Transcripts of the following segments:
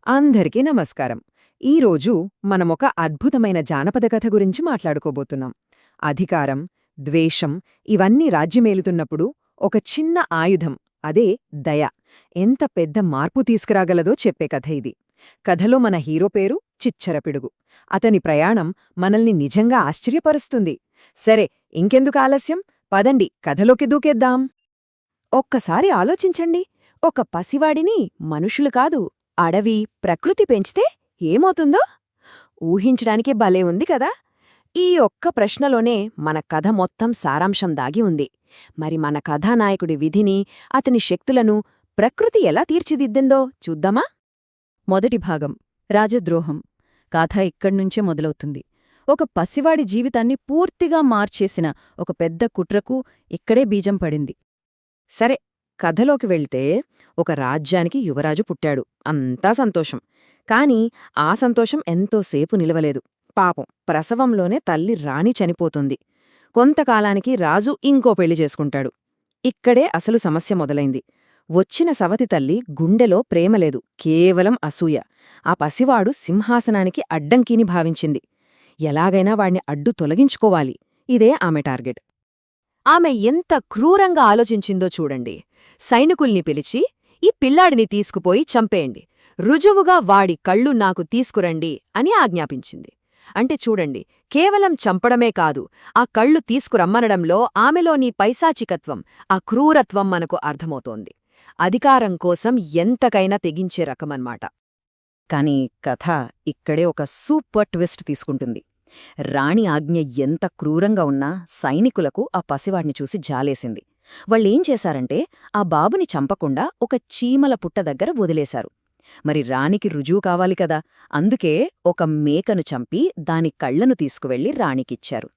అందరికీ నమస్కారం. ఈరోజు మనమొక అద్భుతమైన జానపద కథ గురించి మాట్లాడుకోబోతున్నాం. అధికారం, ద్వేషం ఇవన్నీ రాజ్యమేలుతున్నప్పుడు ఒక చిన్న ఆయుధం, అదే దయ, ఎంత పెద్ద మార్పు తీసుకురాగలదో చెప్పే కథ ఇది. కథలో మన హీరో పేరు చిచ్చరపిడుగు. అతని ప్రయాణం మనల్ని నిజంగా ఆశ్చర్యపరుస్తుంది. సరే, ఇంకెందుకు ఆలస్యం, పదండి కథలోకి దూకేద్దాం. ఒక్కసారి ఆలోచించండి, ఒక పసివాడిని మనుషులు కాదు, అడవి, ప్రకృతి పెంచితే ఏమవుతుందో ఊహించడానికి భలే ఉంది కదా. ఈ ఒక్క ప్రశ్నలోనే మన కథ మొత్తం సారాంశం దాగి ఉంది. మరి మన కథానాయకుడి విధిని, అతని శక్తులను ప్రకృతి ఎలా తీర్చిదిద్దిందో చూద్దామా? మొదటి భాగం రాజద్రోహం. కథ ఇక్కడ్నుంచే మొదలవుతుంది. ఒక పసివాడి జీవితాన్ని పూర్తిగా మార్చేసిన ఒక పెద్ద కుట్రకు ఇక్కడే బీజం పడింది. సరే, కథలోకి వెళ్తే ఒక రాజ్యానికి యువరాజు పుట్టాడు. అంతా సంతోషం. కాని ఆ సంతోషం ఎంతోసేపు నిలవలేదు. పాపం, ప్రసవంలోనే తల్లి రాణి చనిపోతుంది. కొంతకాలానికి రాజు ఇంకో పెళ్లి చేసుకుంటాడు. ఇక్కడే అసలు సమస్య మొదలైంది. వచ్చిన సవతి తల్లి గుండెలో ప్రేమలేదు, కేవలం అసూయ. ఆ పసివాడు సింహాసనానికి అడ్డంకిని భావించింది. ఎలాగైనా వాణ్ణి అడ్డు తొలగించుకోవాలి. ఇదే ఆమె టార్గెట్. ఆమె ఎంత క్రూరంగా ఆలోచించిందో చూడండి. సైనికుల్ని పిలిచి, ఈ పిల్లాడిని తీసుకుపోయి చంపేయండి, రుజువుగా వాడి కళ్ళు నాకు తీసుకురండి అని ఆజ్ఞాపించింది. అంటే చూడండి, కేవలం చంపడమే కాదు, ఆ కళ్ళు తీసుకురమ్మనడంలో ఆమెలోని పైశాచికత్వం, ఆ క్రూరత్వం మనకు అర్థమవుతోంది. అధికారం కోసం ఎంతకైనా తెగించే రకమన్మాట. కాని కథ ఇక్కడే ఒక సూపర్ ట్విస్ట్ తీసుకుంటుంది. రాణి ఆజ్ఞ ఎంత క్రూరంగా ఉన్నా సైనికులకు ఆ పసివాడిని చూసి జాలేసింది. వాళ్ళేం చేశారంటే, ఆ బాబుని చంపకుండా ఒక చీమల పుట్ట దగ్గర వదిలేశారు. మరి రాణికి రుజువు కావాలి కదా, అందుకే ఒక మేకను చంపి దాని కళ్లను తీసుకువెళ్లి రాణికిచ్చారు.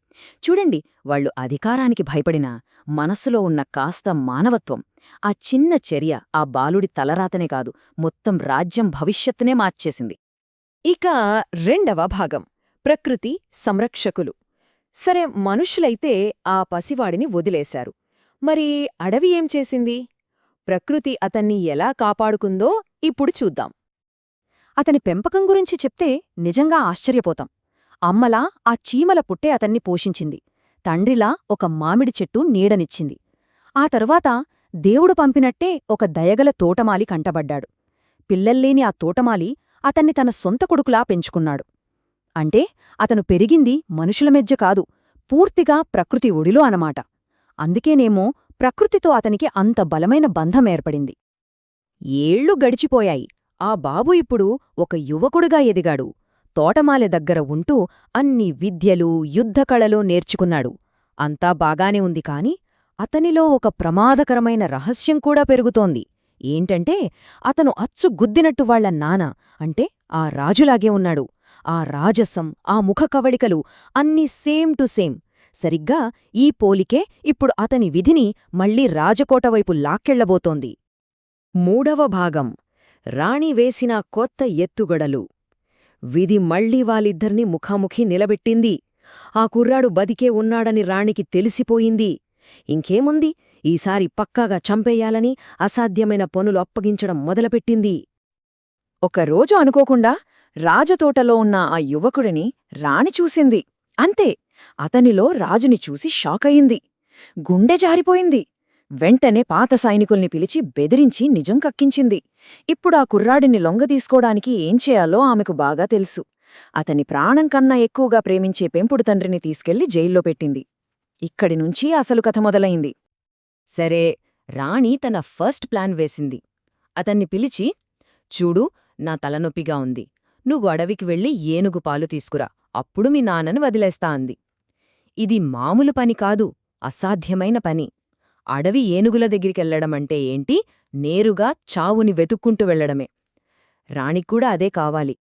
చూడండి, వాళ్లు అధికారానికి భయపడినా మనస్సులో ఉన్న కాస్త మానవత్వం, ఆ చిన్న చర్య ఆ బాలుడి తలరాతనే కాదు, మొత్తం రాజ్యం భవిష్యత్తునే మార్చేసింది. ఇక రెండవ భాగం ప్రకృతి సంరక్షకులు. సరే, మనుషులైతే ఆ పసివాడిని వదిలేశారు. మరి అడవి ఏం చేసింది? ప్రకృతి అతన్ని ఎలా కాపాడుకుందో ఇప్పుడు చూద్దాం. అతని పెంపకం గురించి చెప్తే నిజంగా ఆశ్చర్యపోతాం. అమ్మలా ఆ చీమల పుట్టే అతన్ని పోషించింది. తండ్రిలా ఒక మామిడి చెట్టు నీడనిచ్చింది. ఆ తరువాత దేవుడు పంపినట్టే ఒక దయగల తోటమాలి కంటబడ్డాడు. పిల్లల్లేని ఆ తోటమాలి అతన్ని తన సొంత కొడుకులా పెంచుకున్నాడు. అంటే అతను పెరిగింది మనుషుల మెజ్జ కాదు, పూర్తిగా ప్రకృతి ఒడిలో అనమాట. అందుకేనేమో ప్రకృతితో అతనికి అంత బలమైన బంధం ఏర్పడింది. ఏళ్లు గడిచిపోయాయి. ఆ బాబు ఇప్పుడు ఒక యువకుడుగా ఎదిగాడు. తోటమాలె దగ్గర ఉంటూ అన్ని విద్యలు, యుద్ధకళలు నేర్చుకున్నాడు. అంతా బాగానే ఉంది కాని అతనిలో ఒక ప్రమాదకరమైన రహస్యం కూడా పెరుగుతోంది. ఏంటంటే, అతను అచ్చు గుద్దినట్టు వాళ్ల నాన్న, అంటే ఆ రాజులాగే ఉన్నాడు. ఆ రాజసం, ఆ ముఖకవళికలు అన్నీ సేమ్ టు సేమ్. సరిగ్గా ఈ పోలికే ఇప్పుడు అతని విధిని మళ్లీ రాజకోటవైపు లాక్కెళ్లబోతోంది. మూడవ భాగం రాణి వేసిన కొత్త ఎత్తుగడలు. విధి మళ్లీ వాళ్ళిద్దర్నీ ముఖాముఖి నిలబెట్టింది. ఆ కుర్రాడు బతికే ఉన్నాడని రాణికి తెలిసిపోయింది. ఇంకేముంది, ఈసారి పక్కాగా చంపేయాలని అసాధ్యమైన పనులు అప్పగించడం మొదలుపెట్టింది. ఒకరోజు అనుకోకుండా రాజతోటలో ఉన్న ఆ యువకుడిని రాణి చూసింది. అంతే, అతనిలో రాజుని చూసి షాకయింది. గుండె జారిపోయింది. వెంటనే పాత సైనికుల్ని పిలిచి బెదిరించి నిజం కక్కించింది. ఇప్పుడా కుర్రాడిని లొంగదీసుకోడానికి ఏం చేయాలో ఆమెకు బాగా తెలుసు. అతని ప్రాణం కన్నా ఎక్కువగా ప్రేమించే పెంపుడు తండ్రిని తీసుకెళ్లి జైల్లో పెట్టింది. ఇక్కడినుంచి అసలు కథ మొదలైంది. సరే, రాణి తన ఫస్ట్ ప్లాన్ వేసింది. అతన్ని పిలిచి, చూడు, నా తలనొప్పిగా ఉంది, నువ్వు అడవికి వెళ్ళి ఏనుగు పాలు తీసుకురా, అప్పుడు మీ నాన్నను వదిలేస్తా అంది. ఇది మామూలు పని కాదు, అసాధ్యమైన పని. అడవి ఏనుగుల దగ్గరికెళ్లడమంటే ఏంటి, నేరుగా చావుని వెతుక్కుంటూ వెళ్లడమే. రాణిక్కూడా అదే కావాలి.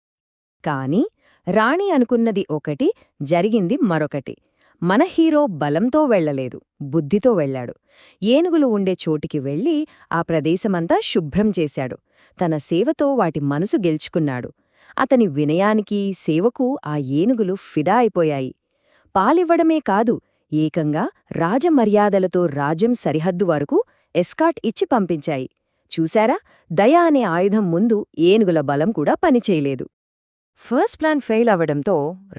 కాని రాణి అనుకున్నది ఒకటి, జరిగింది మరొకటి. మన హీరో బలంతో వెళ్లలేదు, బుద్ధితో వెళ్లాడు. ఏనుగులు ఉండే చోటికి వెళ్లి ఆ ప్రదేశమంతా శుభ్రం చేశాడు. తన సేవతో వాటి మనసు గెలుచుకున్నాడు. అతని వినయానికి, సేవకు ఆ ఏనుగులు ఫిదా అయిపోయాయి. పాలివ్వడమే కాదు, ఏకంగా రాజమర్యాదలతో రాజ్యం సరిహద్దు వరకు ఎస్కాట్ ఇచ్చి పంపించాయి. చూశారా, దయ అనే ఆయుధం ముందు ఏనుగుల బలం కూడా పనిచేయలేదు. ఫస్ట్ ప్లాన్ ఫెయిల్ అవడంతో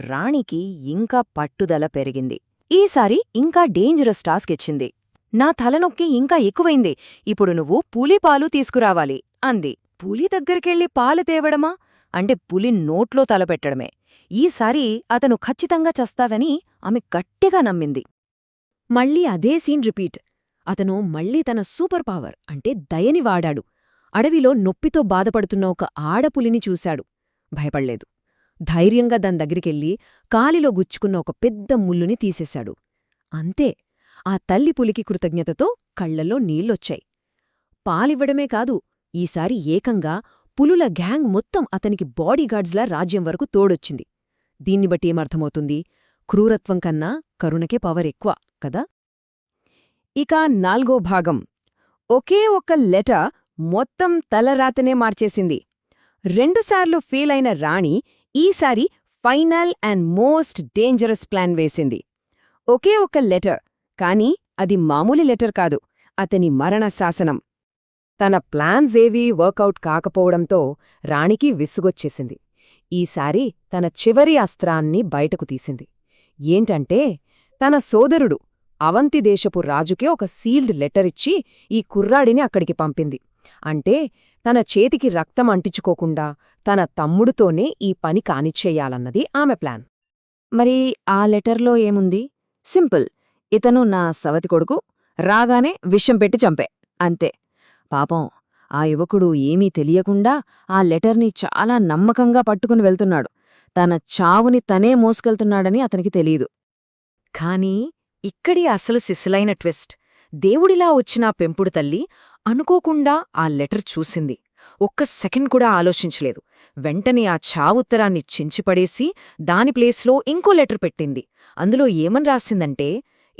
రాణికి ఇంకా పట్టుదల పెరిగింది. ఈసారి ఇంకా డేంజరస్ టాస్క్ ఇచ్చింది. నా తలనొక్కి ఇంకా ఎక్కువైంది, ఇప్పుడు నువ్వు పులి పాలు తీసుకురావాలి అంది. పులి దగ్గరికెళ్ళి పాలు తేవడమా అంటే పులి నోట్లో తలపెట్టడమే. ఈసారి అతను ఖచ్చితంగా చస్తావని ఆమె గట్టిగా నమ్మింది. మళ్ళీ అదే సీన్ రిపీట్. అతను మళ్ళీ తన సూపర్ పవర్ అంటే దయని వాడాడు. అడవిలో నొప్పితో బాధపడుతున్న ఒక ఆడపులిని చూశాడు. భయపడ్లేదు. ధైర్యంగా దాని దగ్గరికెళ్ళి కాలిలో గుచ్చుకున్న ఒక పెద్ద ముల్లుని తీసేశాడు. అంతే, ఆ తల్లి పులికి కృతజ్ఞతతో కళ్లల్లో నీళ్లొచ్చాయి. పాలివ్వడమే కాదు, ఈసారి ఏకంగా పులుల గ్యాంగ్ మొత్తం అతనికి బాడీగార్డ్స్లా రాజ్యం వరకు తోడొచ్చింది. దీన్ని బట్టి ఏమర్థమవుతుంది? క్రూరత్వం కన్నా కరుణకే పవర్ ఎక్కువ కదా. ఇక 4వ భాగం. ఒకే ఒక్క లెటర్ మొత్తం తలరాతనే మార్చేసింది. 2 సార్లు ఫెయిల్ అయిన రాణి ఈసారి final and most dangerous plan వేసింది. ఒకే ఒక్క లెటర్, కానీ అది మామూలు లెటర్ కాదు, అతని మరణ శాసనం. తన ప్లాన్స్ ఏవీ వర్కౌట్ కాకపోవడంతో రాణికి విసుగొచ్చేసింది. ఈసారి తన చివరి అస్త్రాన్ని బయటకు తీసింది. ఏంటంటే, తన సోదరుడు అవంతి దేశపు రాజుకే ఒక సీల్డ్ లెటరిచ్చి ఈ కుర్రాడిని అక్కడికి పంపింది. అంటే తన చేతికి రక్తం అంటించుకోకుండా తన తమ్ముడితోనే ఈ పని కానిచ్చేయాలన్నది ఆమె ప్లాన్. మరి ఆ లెటర్లో ఏముంది? సింపుల్, ఇతను నా సవతి కొడుకు, రాగానే విషం పెట్టి చంపే, అంతే. పాపం, ఆ యువకుడు ఏమీ తెలియకుండా ఆ లెటర్ని చాలా నమ్మకంగా పట్టుకుని వెళ్తున్నాడు. తన చావుని తనే మోసుకెళ్తున్నాడని అతనికి తెలీదు. కానీ ఇక్కడి అసలు సిస్సులైన ట్విస్ట్. దేవుడిలా వచ్చిన పెంపుడు తల్లి అనుకోకుండా ఆ లెటర్ చూసింది. ఒక్క సెకండ్ కూడా ఆలోచించలేదు. వెంటనే ఆ చావుత్తరాన్ని చించిపడేసి దాని ప్లేస్లో ఇంకో లెటర్ పెట్టింది. అందులో ఏమని రాసిందంటే,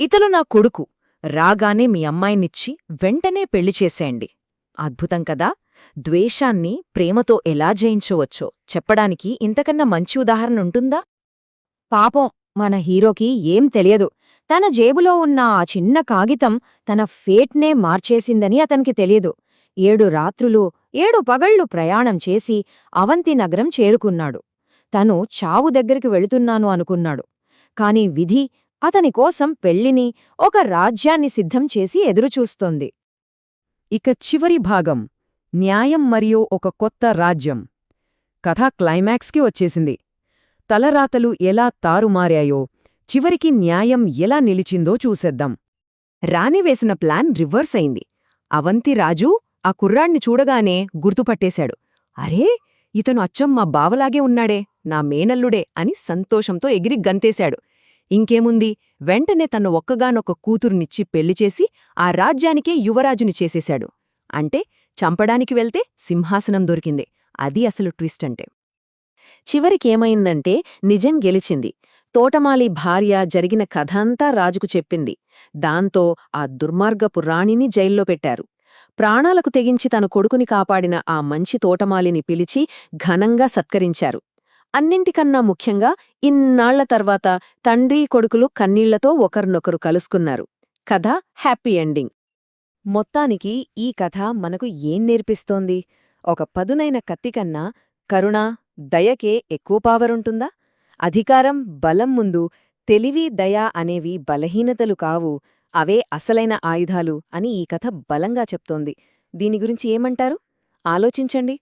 ఇతను నా కొడుకు, రాగానే మీ అమ్మాయినిచ్చి వెంటనే పెళ్లి చేసేయండి. అద్భుతం కదా. ద్వేషాన్ని ప్రేమతో ఎలా జయించవచ్చో చెప్పడానికి ఇంతకన్నా మంచి ఉదాహరణ ఉంటుందా? పాపం, మన హీరోకి ఏం తెలియదు. తన జేబులో ఉన్న ఆ చిన్న కాగితం తన ఫేట్నే మార్చేసిందని అతనికి తెలియదు. 7 రాత్రులు 7 పగళ్లు ప్రయాణం చేసి అవంతి నగరం చేరుకున్నాడు. తను చావు దగ్గరికి వెళుతున్నాను అనుకున్నాడు. కాని విధి అతని కోసం పెళ్లిని, ఒక రాజ్యాన్ని సిద్ధం చేసి ఎదురుచూస్తోంది. ఇక చివరి భాగం, న్యాయం మరియు ఒక కొత్త రాజ్యం. కథ క్లైమాక్స్కి వచ్చేసింది. తలరాతలు ఎలా తారుమారాయో, చివరికి న్యాయం ఎలా నిలిచిందో చూసేద్దాం. రాణి వేసిన ప్లాన్ రివర్స్ అయింది. అవంతి రాజు ఆ కుర్రాణ్ణి చూడగానే గుర్తుపట్టేశాడు. అరే, ఇతను అచ్చం మా బావలాగే ఉన్నాడే, నా మేనల్లుడే అని సంతోషంతో ఎగిరి గంతేశాడు. ఇంకేముంది, వెంటనే తన ఒక్కగానొక్క కూతుర్నిచ్చి పెళ్లిచేసి ఆ రాజ్యానికే యువరాజుని చేసేశాడు. అంటే చంపడానికి వెళ్తే సింహాసనం దొరికింది. అది అసలు ట్విస్ట్ అంటే. చివరికేమైందంటే నిజం గెలిచింది. తోటమాలి భార్య జరిగిన కథంతా రాజుకు చెప్పింది. దాంతో ఆ దుర్మార్గపు రాణిని జైల్లో పెట్టారు. ప్రాణాలకు తెగించి తన కొడుకుని కాపాడిన ఆ మంచి తోటమాలిని పిలిచి ఘనంగా సత్కరించారు. అన్నింటికన్నా ముఖ్యంగా ఇన్నాళ్ల తర్వాత తండ్రి కొడుకులు కన్నీళ్లతో ఒకరినొకరు కలుసుకున్నారు. కథ హ్యాపీ ఎండింగ్. మొత్తానికి ఈ కథ మనకు ఏం నేర్పిస్తోంది? ఒక పదునైన కత్తికన్నా కరుణ, దయకే ఎక్కువ పవరుంటుందా? అధికారం, బలం ముందు తెలివి, దయ అనేవి బలహీనతలు కావు, అవే అసలైన ఆయుధాలు అని ఈ కథ బలంగా చెప్తోంది. దీని గురించి ఏమంటారు? ఆలోచించండి.